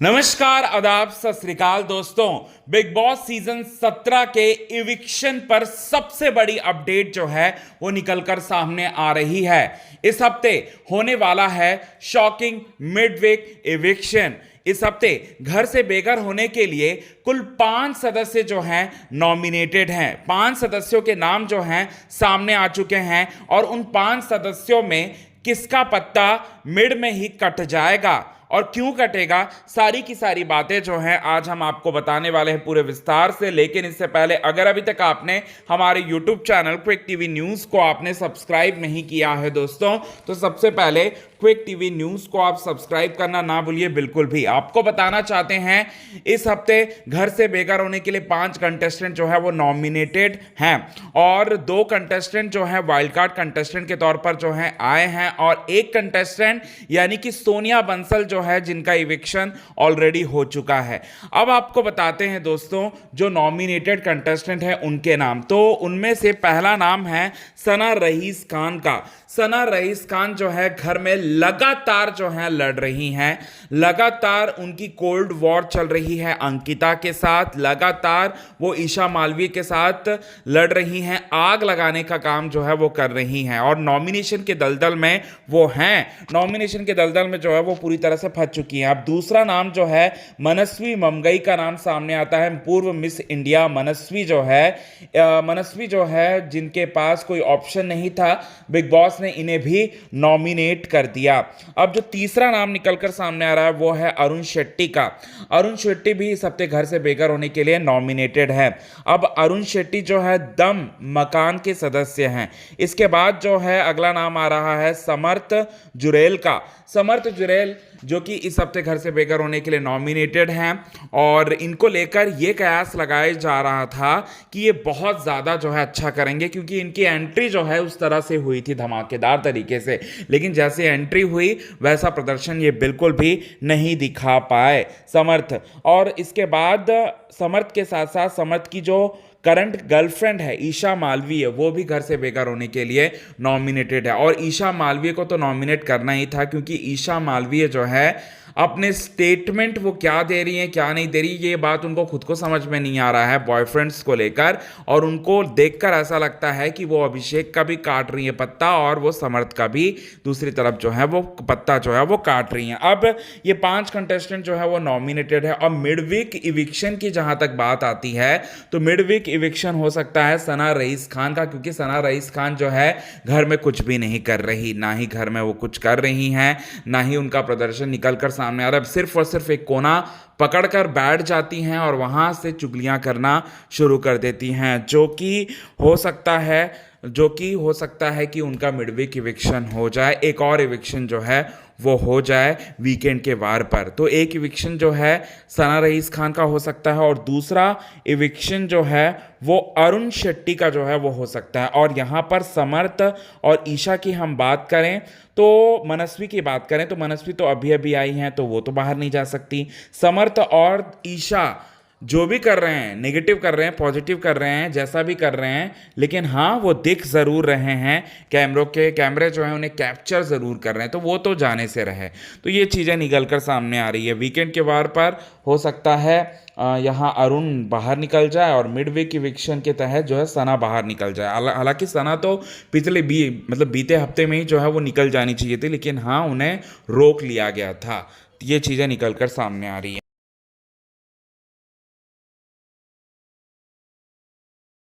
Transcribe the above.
नमस्कार, आदाब, सत श्री अकाल दोस्तों। बिग बॉस सीजन 17 के इविक्शन पर सबसे बड़ी अपडेट जो है वो निकलकर सामने आ रही है। इस हफ्ते होने वाला है शॉकिंग मिडवीक इविक्शन। इस हफ्ते घर से बेघर होने के लिए कुल 5 सदस्य जो हैं नॉमिनेटेड हैं। 5 सदस्यों के नाम जो हैं सामने आ चुके हैं और उन 5 सदस्यों में किसका पत्ता मिड में ही कट जाएगा और क्यों कटेगा, सारी की सारी बातें जो हैं आज हम आपको बताने वाले हैं पूरे विस्तार से। लेकिन इससे पहले अगर अभी तक आपने हमारे YouTube channel quick TV news को आपने सब्सक्राइब नहीं किया है दोस्तों, तो सबसे पहले क्विक टीवी न्यूज़ को आप सब्सक्राइब करना ना भूलिए बिल्कुल भी। आपको बताना चाहते हैं इस हफ्ते घर से बेघर होने के लिए 5 कंटेस्टेंट जो है वो नॉमिनेटेड हैं और 2 कंटेस्टेंट जो है वाइल्ड कार्ड कंटेस्टेंट के तौर पर जो है आए हैं और 1 कंटेस्टेंट यानी कि सोनिया बंसल जो है जिनका इविक्शन ऑलरेडी हो चुका है। अब आपको बताते हैं दोस्तों जो नॉमिनेटेड कंटेस्टेंट हैं उनके नाम। तो उनमें से पहला नाम है सना रईस खान का। सना रईस खान जो है घर में लगातार जो है लड़ रही हैं, लगातार उनकी कोल्ड वॉर चल रही है अंकिता के साथ, लगातार वो ईशा मालवीय के साथ लड़ रही हैं, आग लगाने का काम जो है वो कर रही हैं और नॉमिनेशन के दलदल में वो हैं। नॉमिनेशन के दलदल में जो है वो पूरी तरह से फंस चुकी हैं। अब दूसरा नाम जो है मनस्वी ममगई का नाम सामने आता है। पूर्व मिस इंडिया मनस्वी जो है जिनके पास कोई ऑप्शन नहीं था, बिग बॉस ने इन्हें भी नॉमिनेट कर दिया। अब जो तीसरा नाम निकलकर सामने आ रहा है वो है अरुण शेट्टी का। अरुण शेट्टी भी इस हफ्ते घर से बेघर होने के लिए नॉमिनेटेड है। अब अरुण शेट्टी जो है दम मकान के सदस्य हैं। इसके बाद जो है अगला नाम आ रहा है समर्थ जुरेल का। समर्थ जुरेल जो कि इस हफ्ते घर से बेघर होने के लिए नॉमिनेटेड हैं और इनको लेकर ये कयास लगाया जा रहा था कि ये बहुत ज़्यादा जो है अच्छा करेंगे क्योंकि इनकी एंट्री जो है उस तरह से हुई थी धमाकेदार तरीके से, लेकिन जैसे एंट्री हुई वैसा प्रदर्शन ये बिल्कुल भी नहीं दिखा पाए समर्थ। और इसके बाद समर्थ के साथ साथ समर्थ की जो करंट गर्लफ्रेंड है ईशा मालवीय, वो भी घर से बेघर होने के लिए नॉमिनेटेड है और ईशा मालवीय को तो नॉमिनेट करना ही था क्योंकि ईशा मालवीय जो है अपने स्टेटमेंट वो क्या दे रही हैं क्या नहीं दे रही, ये बात उनको खुद को समझ में नहीं आ रहा है बॉयफ्रेंड्स को लेकर, और उनको देखकर ऐसा लगता है कि वो अभिषेक का भी काट रही है पत्ता और वो समर्थ का भी दूसरी तरफ जो है वो पत्ता जो है वो काट रही हैं। अब ये 5 कंटेस्टेंट जो है वो नॉमिनेटेड है और मिडवीक इविक्शन की जहां तक बात आती है तो मिडवीक इविक्शन हो सकता है सना रईस खान का, क्योंकि सना रईस खान जो है घर में कुछ भी नहीं कर रही, ना ही घर में वो कुछ कर रही हैं, ना ही उनका प्रदर्शन निकलकर सामने आ रहा है। सिर्फ और सिर्फ एक कोना पकड़कर बैठ जाती हैं और वहां से चुगलियां करना शुरू कर देती हैं, जो कि हो सकता है कि उनका मिडवीक इविक्शन हो जाए। एक और इविक्शन जो है वो हो जाए वीकेंड के वार पर। तो एक इविक्शन जो है सना रईस खान का हो सकता है और दूसरा इविक्शन जो है वो अरुण शेट्टी का जो है वो हो सकता है। और यहाँ पर समर्थ और ईशा की हम बात करें तो मनस्वी की बात करें तो मनस्वी तो अभी अभी आई हैं तो वो तो बाहर नहीं जा सकती। समर्थ और ईशा जो भी कर रहे हैं, नेगेटिव कर रहे हैं, पॉजिटिव कर रहे हैं, जैसा भी कर रहे हैं, लेकिन हाँ वो दिख ज़रूर रहे हैं, कैमरे जो हैं उन्हें कैप्चर ज़रूर कर रहे हैं, तो वो तो जाने से रहे। तो ये चीज़ें निकल कर सामने आ रही है। वीकेंड के वार पर हो सकता है यहाँ अरुण बाहर निकल जाए और मिडवीक इविक्शन के तहत जो है सना बाहर निकल जाए। हालांकि सना तो पिछले बीते हफ्ते में ही जो है वो निकल जानी चाहिए थी, लेकिन हाँ उन्हें रोक लिया गया था। ये चीज़ें निकल कर सामने आ रही हैं।